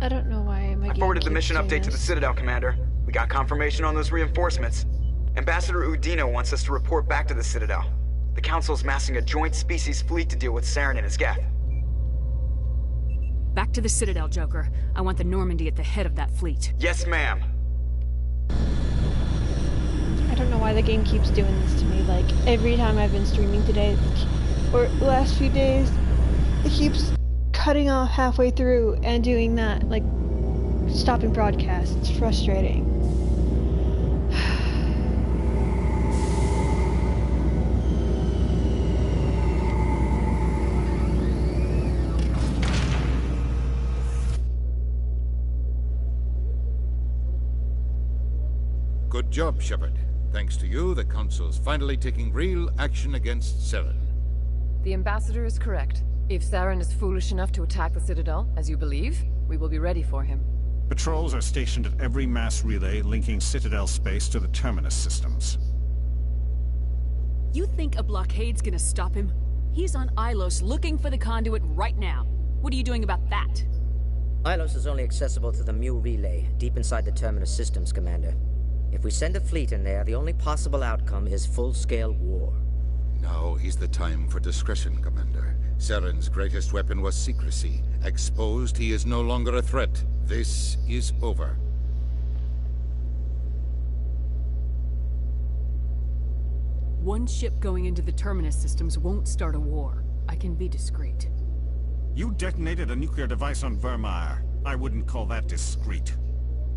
I don't know why my I game forwarded the keeps mission doing update to the this. Citadel, Commander. We got confirmation on those reinforcements. Ambassador Udina wants us to report back to the Citadel. The Council's massing a joint species fleet to deal with Saren and his geth. Back to the Citadel, Joker. I want the Normandy at the head of that fleet. Yes, ma'am. I don't know why the game keeps doing this to me. Like, every time I've been streaming today, or the last few days, it keeps cutting off halfway through and doing that, like, stopping broadcast. It's frustrating. Good job, Shepard. Thanks to you, the Council's finally taking real action against Saren. The Ambassador is correct. If Saren is foolish enough to attack the Citadel, as you believe, we will be ready for him. Patrols are stationed at every mass relay linking Citadel space to the Terminus systems. You think a blockade's gonna stop him? He's on Ilos looking for the conduit right now. What are you doing about that? Ilos is only accessible to the Mu relay, deep inside the Terminus systems, Commander. If we send a fleet in there, the only possible outcome is full-scale war. Now is the time for discretion, Commander. Saren's greatest weapon was secrecy. Exposed, he is no longer a threat. This is over. One ship going into the Terminus systems won't start a war. I can be discreet. You detonated a nuclear device on Vermeer. I wouldn't call that discreet.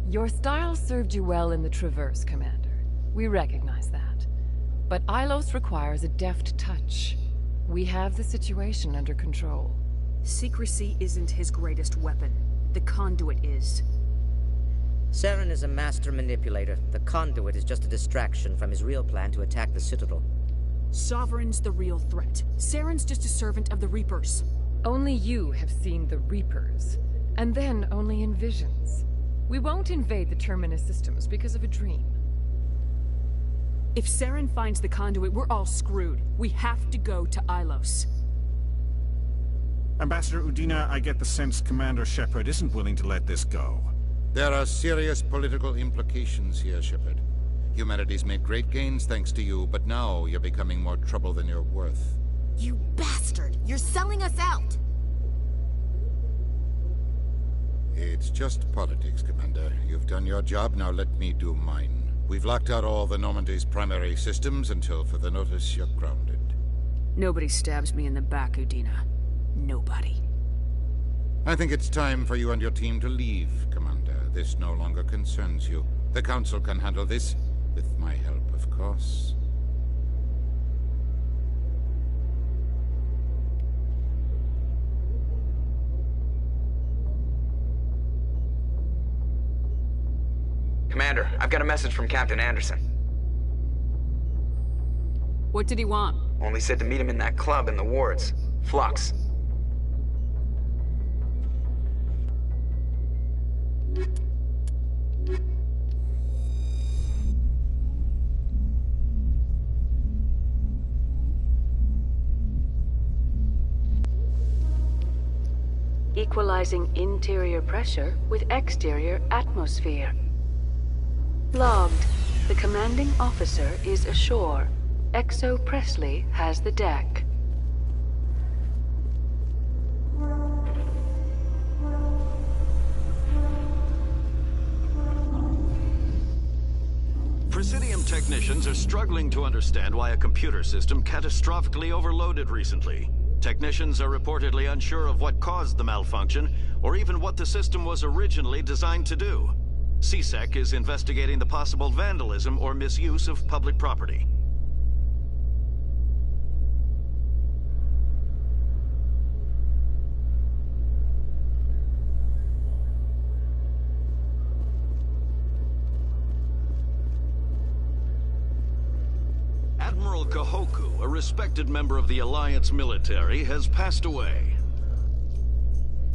Your style served you well in the Traverse, Commander. We recognize that. But Ilos requires a deft touch. We have the situation under control. Secrecy isn't his greatest weapon. The conduit is. Saren is a master manipulator. The conduit is just a distraction from his real plan to attack the Citadel. Sovereign's the real threat. Saren's just a servant of the Reapers. Only you have seen the Reapers, and then only in visions. We won't invade the Terminus systems because of a dream. If Saren finds the conduit, we're all screwed. We have to go to Ilos. Ambassador Udina, I get the sense Commander Shepard isn't willing to let this go. There are serious political implications here, Shepard. Humanity's made great gains thanks to you, but now you're becoming more trouble than you're worth. You bastard! You're selling us out! It's just politics, Commander. You've done your job, now let me do mine. We've locked out all the Normandy's primary systems until further notice you're grounded. Nobody stabs me in the back, Udina. Nobody. I think it's time for you and your team to leave, Commander. This no longer concerns you. The Council can handle this, with my help, of course. Commander, I've got a message from Captain Anderson. What did he want? Only said to meet him in that club in the wards. Flux. Equalizing interior pressure with exterior atmosphere. Logged. The commanding officer is ashore. Exo Presley has the deck. Presidium technicians are struggling to understand why a computer system catastrophically overloaded recently. Technicians are reportedly unsure of what caused the malfunction, or even what the system was originally designed to do. CSEC is investigating the possible vandalism or misuse of public property. Admiral Kahoku, a respected member of the Alliance military, has passed away.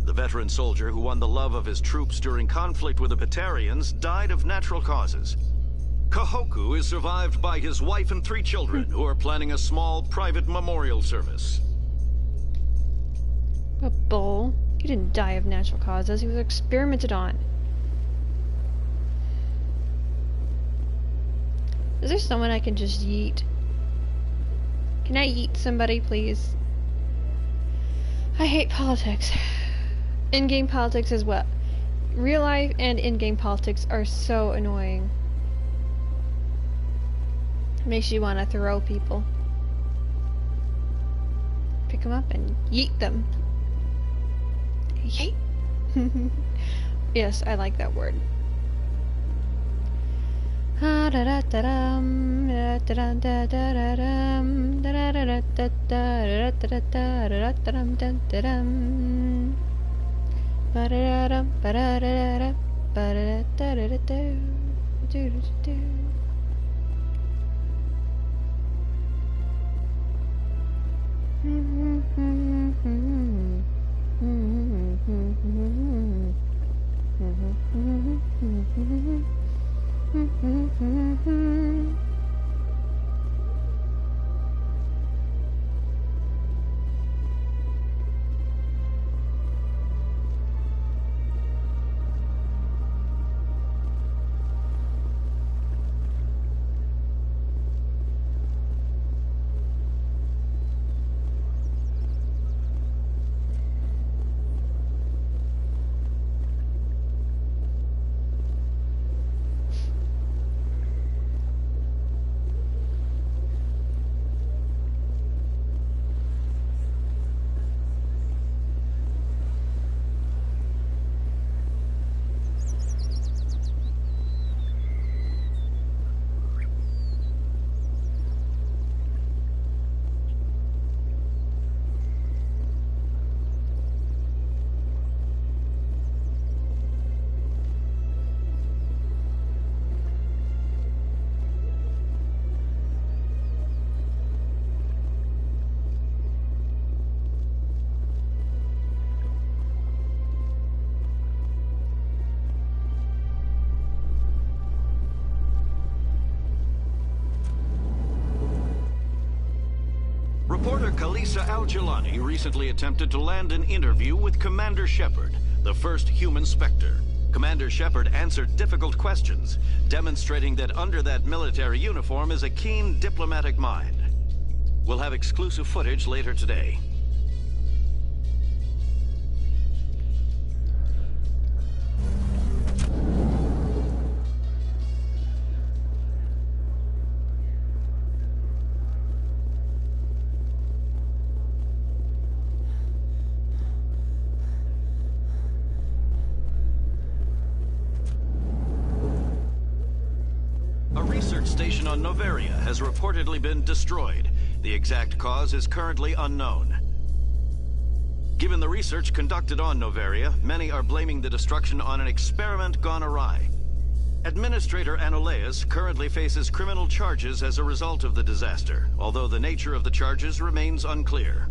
The veteran soldier who won the love of his troops during conflict with the Batarians died of natural causes. Kahoku is survived by his wife and 3 children, who are planning a small private memorial service. A bowl? He didn't die of natural causes. He was experimented on. Is there someone I can just yeet? Can I yeet somebody, please? I hate politics. In-game politics as well. Real life and in-game politics are so annoying. Makes you want to throw people. Pick them up and yeet them. Yeet. Yes, I like that word. Reporter Kalisa Al-Jalani recently attempted to land an interview with Commander Shepard, the first human Spectre. Commander Shepard answered difficult questions, demonstrating that under that military uniform is a keen diplomatic mind. We'll have exclusive footage later today. Station on Noveria has reportedly been destroyed. The exact cause is currently unknown. Given the research conducted on Noveria, many are blaming the destruction on an experiment gone awry. Administrator Anoleus currently faces criminal charges as a result of the disaster, although the nature of the charges remains unclear.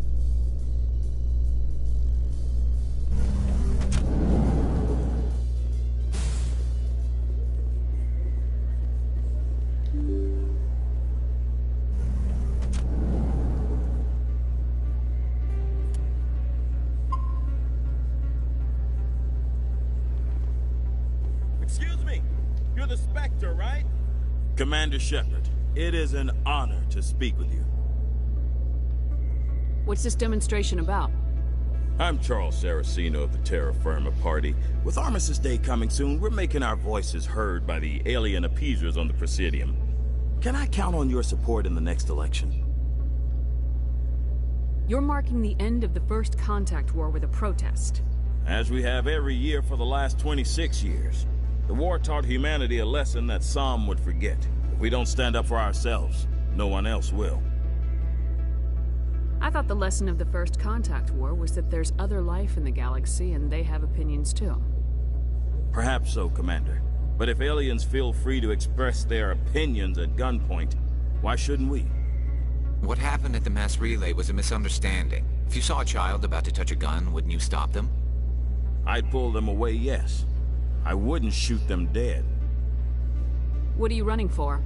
Excuse me, you're the Spectre, right? Commander Shepard, it is an honor to speak with you. What's this demonstration about? I'm Charles Saraceno of the Terra Firma Party. With Armistice Day coming soon, we're making our voices heard by the alien appeasers on the Presidium. Can I count on your support in the next election? You're marking the end of the First Contact War with a protest. As we have every year for the last 26 years. The war taught humanity a lesson that some would forget. If we don't stand up for ourselves, no one else will. I thought the lesson of the First Contact War was that there's other life in the galaxy and they have opinions too. Perhaps so, Commander. But if aliens feel free to express their opinions at gunpoint, why shouldn't we? What happened at the mass relay was a misunderstanding. If you saw a child about to touch a gun, wouldn't you stop them? I'd pull them away, yes. I wouldn't shoot them dead. What are you running for?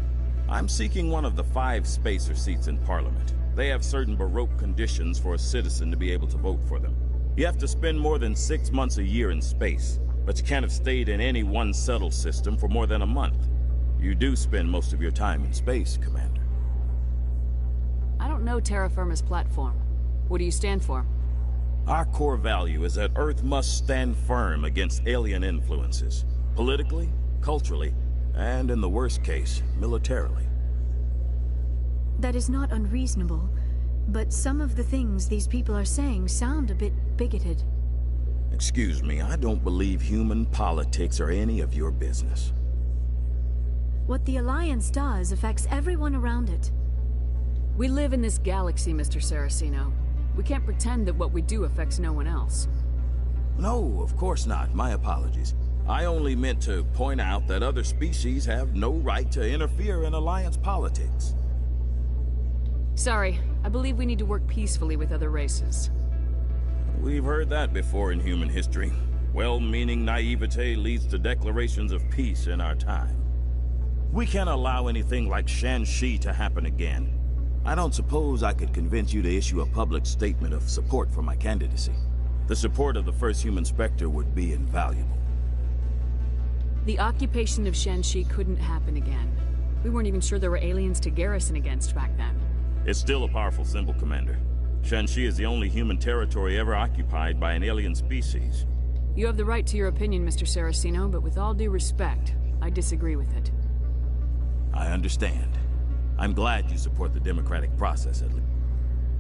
I'm seeking one of the 5 spacer seats in Parliament. They have certain Baroque conditions for a citizen to be able to vote for them. You have to spend more than 6 months a year in space, but you can't have stayed in any one settled system for more than a month. You do spend most of your time in space, Commander. I don't know terra firma's platform. What do you stand for? Our core value is that Earth must stand firm against alien influences. Politically, culturally, and in the worst case, militarily. That is not unreasonable, but some of the things these people are saying sound a bit bigoted. Excuse me, I don't believe human politics are any of your business. What the Alliance does affects everyone around it. We live in this galaxy, Mr. Saraceno. We can't pretend that what we do affects no one else. No, of course not. My apologies. I only meant to point out that other species have no right to interfere in Alliance politics. Sorry, I believe we need to work peacefully with other races. We've heard that before in human history. Well-meaning naivete leads to declarations of peace in our time. We can't allow anything like Shan-Shi to happen again. I don't suppose I could convince you to issue a public statement of support for my candidacy. The support of the first human Spectre would be invaluable. The occupation of Shan-Shi couldn't happen again. We weren't even sure there were aliens to garrison against back then. It's still a powerful symbol, Commander. Shan-Shi is the only human territory ever occupied by an alien species. You have the right to your opinion, Mr. Saraceno, but with all due respect, I disagree with it. I understand. I'm glad you support the democratic process, at least.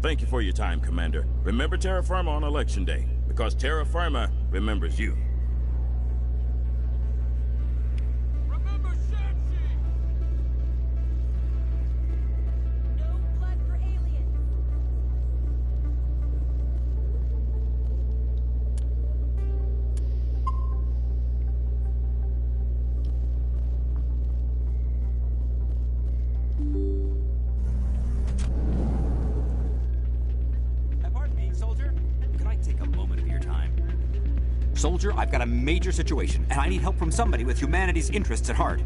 Thank you for your time, Commander. Remember terra firma on Election Day, because terra firma remembers you. Remember Shan-Shi! No blood for aliens! Pardon me, soldier. Could I take a moment of your time? Soldier, I've got a major situation, and I need help from somebody with humanity's interests at heart.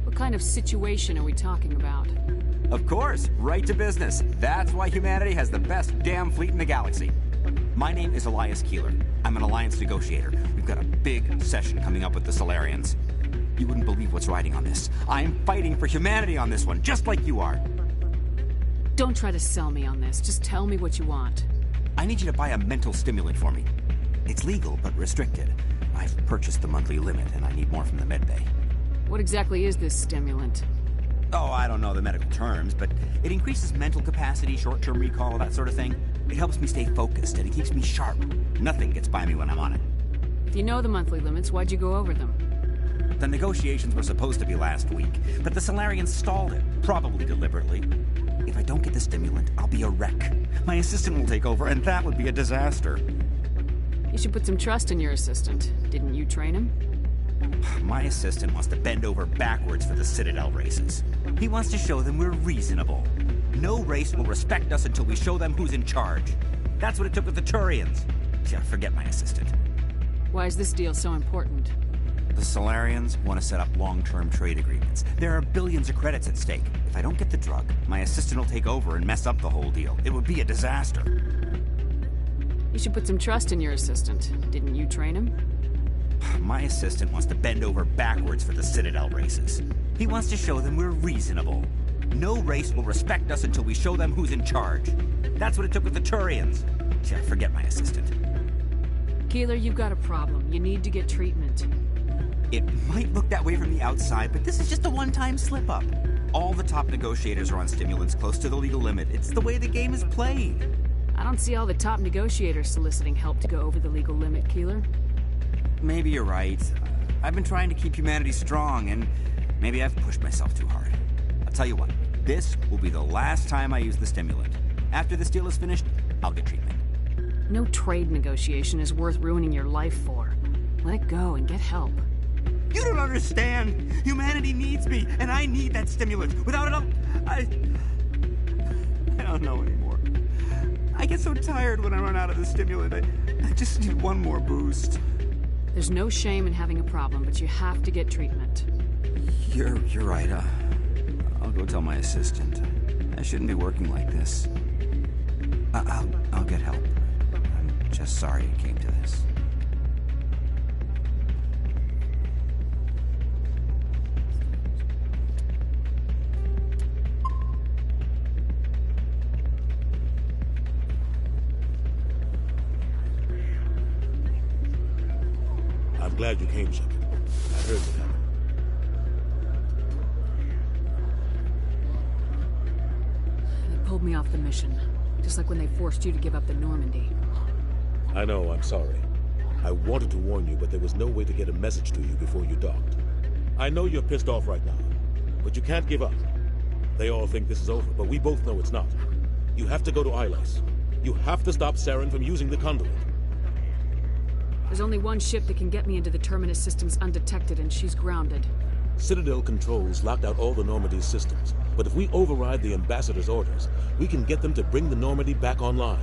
What kind of situation are we talking about? Of course, right to business. That's why humanity has the best damn fleet in the galaxy. My name is Elias Keeler. I'm an Alliance negotiator. We've got a big session coming up with the Solarians. You wouldn't believe what's riding on this. I'm fighting for humanity on this one, just like you are. Don't try to sell me on this. Just tell me what you want. I need you to buy a mental stimulant for me. It's legal, but restricted. I've purchased the monthly limit, and I need more from the medbay. What exactly is this stimulant? Oh, I don't know the medical terms, but it increases mental capacity, short-term recall, that sort of thing. It helps me stay focused, and it keeps me sharp. Nothing gets by me when I'm on it. If you know the monthly limits, why'd you go over them? The negotiations were supposed to be last week, but the Solarians stalled it, probably deliberately. If I don't get the stimulant, I'll be a wreck. My assistant will take over, and that would be a disaster. You should put some trust in your assistant. Didn't you train him? My assistant wants to bend over backwards for the Citadel races. He wants to show them we're reasonable. No race will respect us until we show them who's in charge. That's what it took with the Turians. Yeah, forget my assistant. Why is this deal so important? The Solarians want to set up long-term trade agreements. There are billions of credits at stake. If I don't get the drug, my assistant will take over and mess up the whole deal. It would be a disaster. You should put some trust in your assistant. Didn't you train him? My assistant wants to bend over backwards for the Citadel races. He wants to show them we're reasonable. No race will respect us until we show them who's in charge. That's what it took with the Turians. Yeah, forget my assistant. Keeler, you've got a problem. You need to get treatment. It might look that way from the outside, but this is just a one-time slip-up. All the top negotiators are on stimulants close to the legal limit. It's the way the game is played. I don't see all the top negotiators soliciting help to go over the legal limit, Keeler. Maybe you're right. I've been trying to keep humanity strong, and maybe I've pushed myself too hard. I'll tell you what, this will be the last time I use the stimulant. After this deal is finished, I'll get treatment. No trade negotiation is worth ruining your life for. Let it go and get help. You don't understand! Humanity needs me, and I need that stimulant. Without it, I don't know anymore. I get so tired when I run out of the stimulant. I just need one more boost. There's no shame in having a problem, but you have to get treatment. You're right. I'll go tell my assistant. I shouldn't be working like this. I'll get help. Just sorry it came to this. I'm glad you came, Shepard. I heard what happened. They pulled me off the mission. Just like when they forced you to give up the Normandy. I know, I'm sorry. I wanted to warn you, but there was no way to get a message to you before you docked. I know you're pissed off right now, but you can't give up. They all think this is over, but we both know it's not. You have to go to Ilos. You have to stop Saren from using the conduit. There's only one ship that can get me into the Terminus systems undetected, and she's grounded. Citadel controls locked out all the Normandy's systems, but if we override the Ambassador's orders, we can get them to bring the Normandy back online.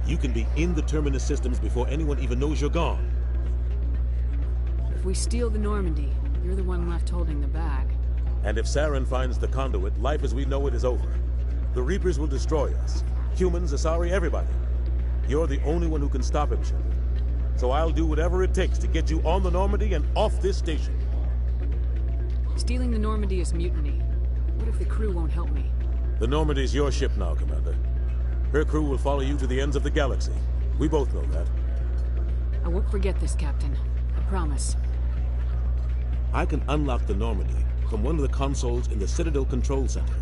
You can be in the Terminus systems before anyone even knows you're gone. If we steal the Normandy, you're the one left holding the bag. And if Saren finds the conduit, life as we know it is over. The Reapers will destroy us. Humans, Asari, everybody. You're the only one who can stop him, Shepard. So I'll do whatever it takes to get you on the Normandy and off this station. Stealing the Normandy is mutiny. What if the crew won't help me? The Normandy's your ship now, Commander. Her crew will follow you to the ends of the galaxy. We both know that. I won't forget this, Captain. I promise. I can unlock the Normandy from one of the consoles in the Citadel Control Center.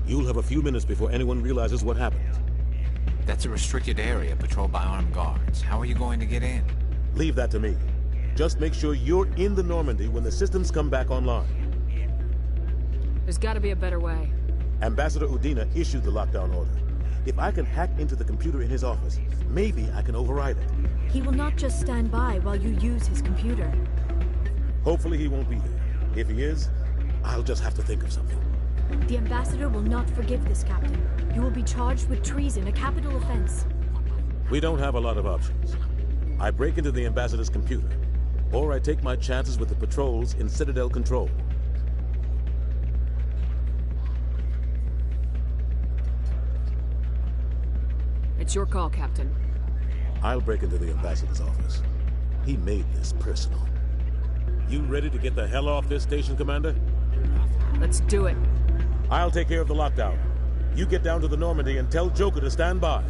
You'll have a few minutes before anyone realizes what happened. That's a restricted area patrolled by armed guards. How are you going to get in? Leave that to me. Just make sure you're in the Normandy when the systems come back online. There's gotta be a better way. Ambassador Udina issued the lockdown order. If I can hack into the computer in his office, maybe I can override it. He will not just stand by while you use his computer. Hopefully he won't be there. If he is, I'll just have to think of something. The Ambassador will not forgive this, Captain. You will be charged with treason, a capital offense. We don't have a lot of options. I break into the Ambassador's computer, or I take my chances with the patrols in Citadel Control. It's your call, Captain. I'll break into the Ambassador's office. He made this personal. You ready to get the hell off this station, Commander? Let's do it. I'll take care of the lockdown. You get down to the Normandy and tell Joker to stand by.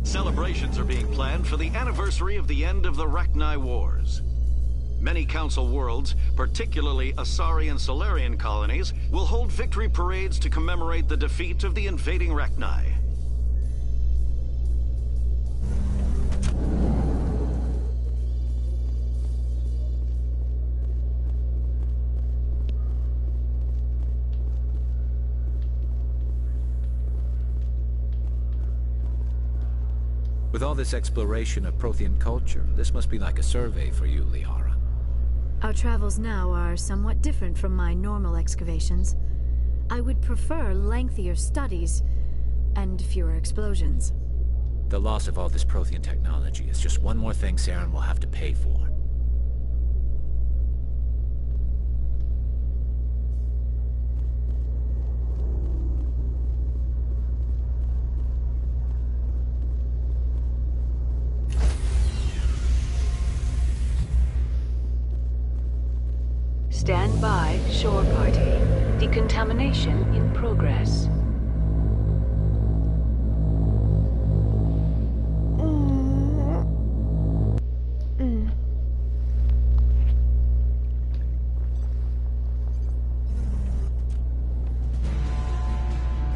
Celebrations are being planned for the anniversary of the end of the Rachni Wars. Many Council worlds, particularly Asari and Solarian colonies, will hold victory parades to commemorate the defeat of the invading Rachni. With all this exploration of Prothean culture, this must be like a survey for you, Liara. Our travels now are somewhat different from my normal excavations. I would prefer lengthier studies and fewer explosions. The loss of all this Prothean technology is just one more thing Saren will have to pay for. Stand by, shore party. Decontamination in progress.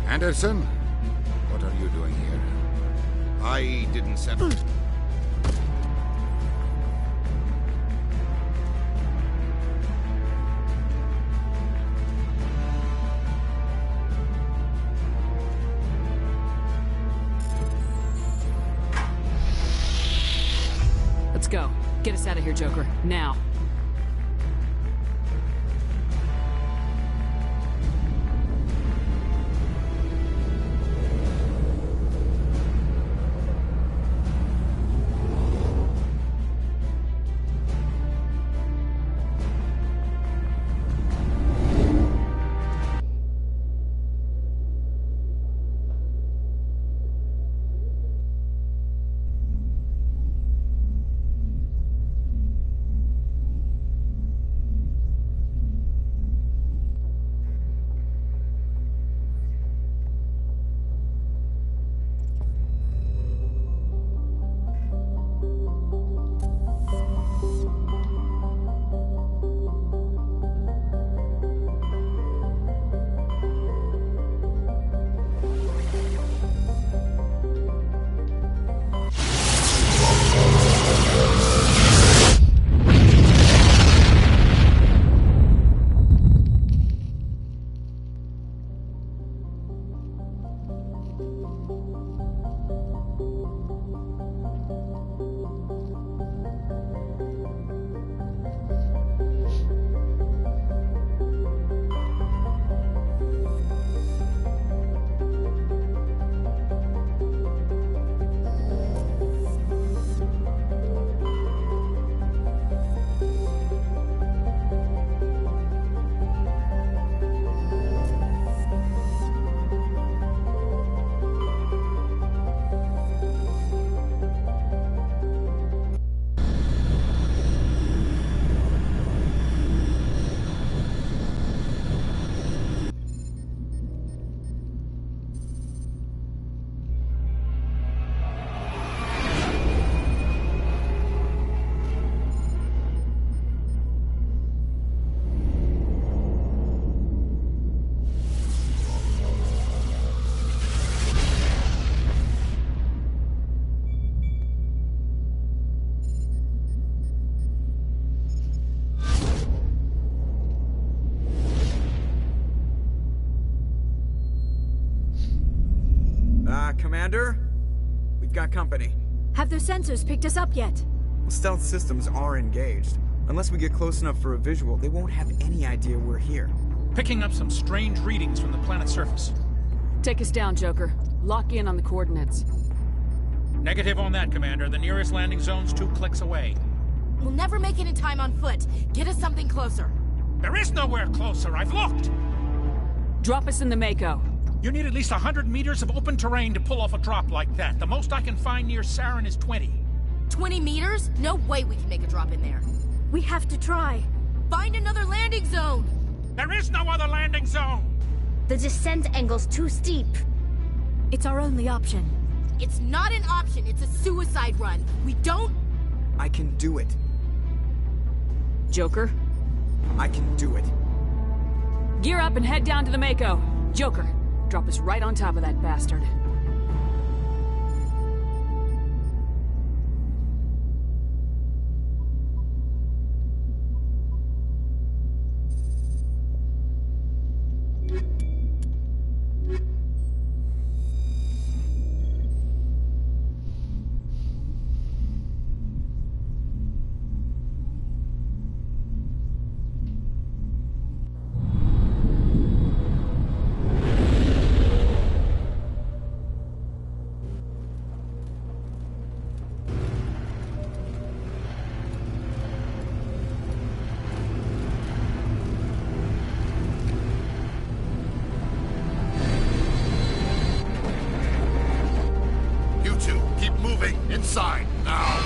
Anderson, what are you doing here? I didn't send... Let's go. Get us out of here, Joker. Now. Commander? We've got company. Have their sensors picked us up yet? Well, stealth systems are engaged. Unless we get close enough for a visual, they won't have any idea we're here. Picking up some strange readings from the planet's surface. Take us down, Joker. Lock in on the coordinates. Negative on that, Commander. The nearest landing zone's 2 clicks away. We'll never make it in time on foot. Get us something closer. There is nowhere closer. I've looked. Drop us in the Mako. You need at least 100 meters of open terrain to pull off a drop like that. The most I can find near Saren is 20. 20 meters? No way we can make a drop in there. We have to try. Find another landing zone! There is no other landing zone! The descent angle's too steep. It's our only option. It's not an option, it's a suicide run. We don't... I can do it. Joker? I can do it. Gear up and head down to the Mako. Joker, drop us right on top of that bastard. Inside, now!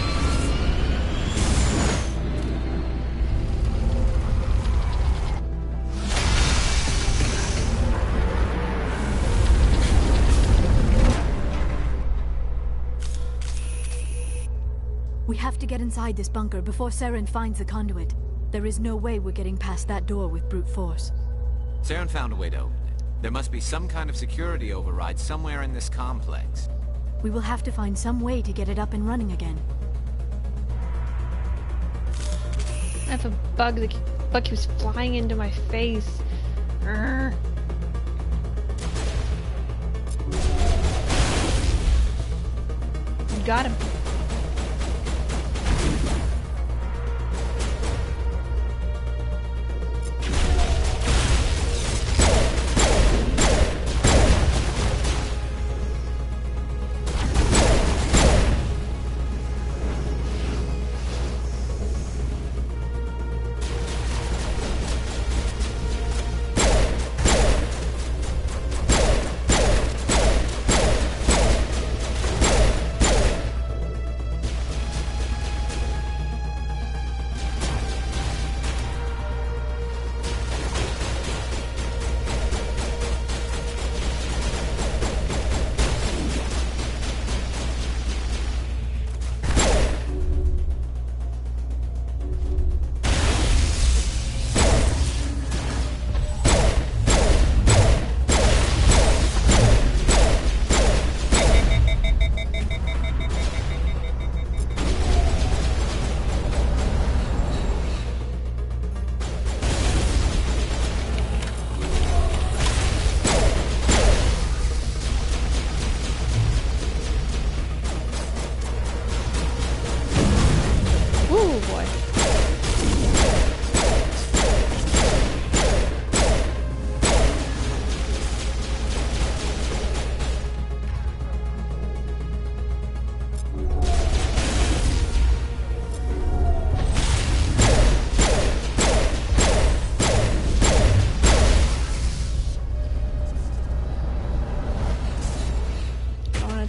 We have to get inside this bunker before Saren finds the conduit. There is no way we're getting past that door with brute force. Saren found a way to open it. There must be some kind of security override somewhere in this complex. We will have to find some way to get it up and running again. I have a bug. The bug keeps flying into my face. Urgh. You got him.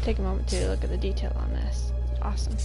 Take a moment to look at the detail on this. Awesome.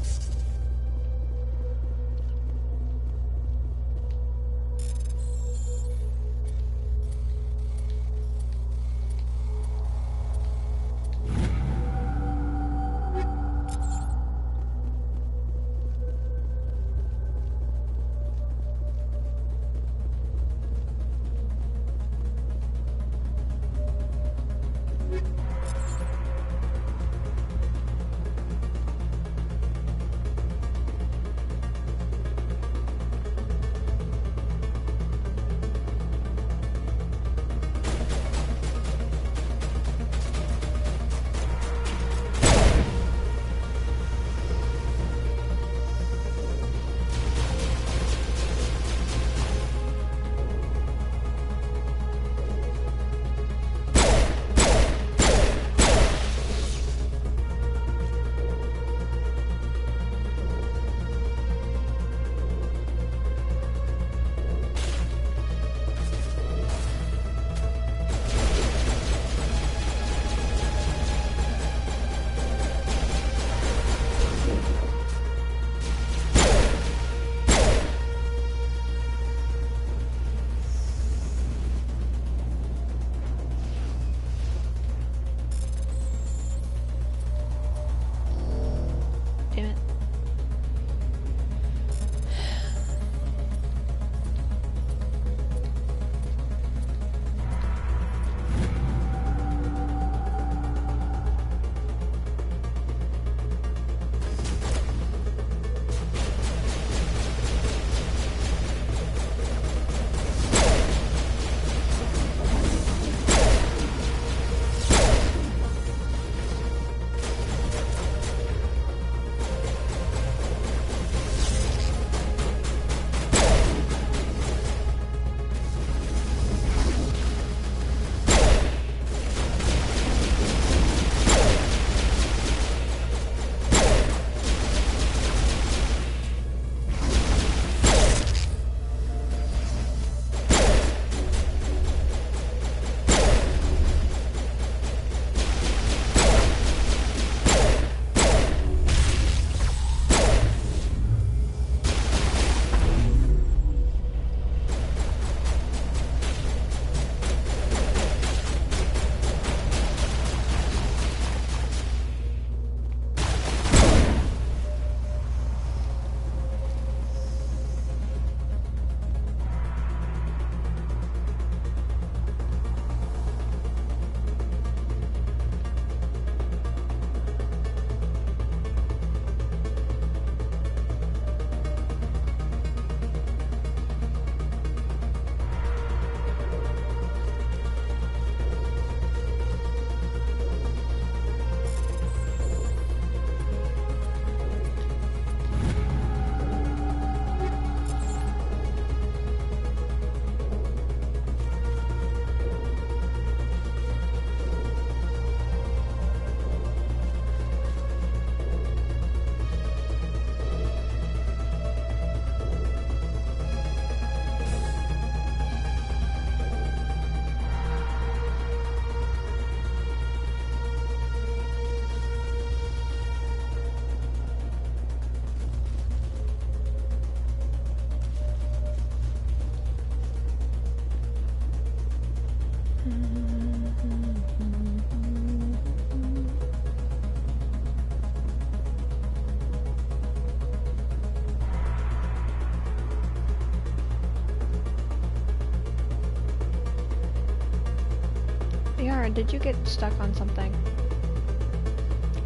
Saren, did you get stuck on something?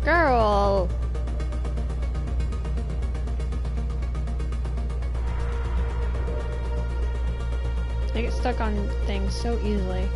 Girl! I get stuck on things so easily.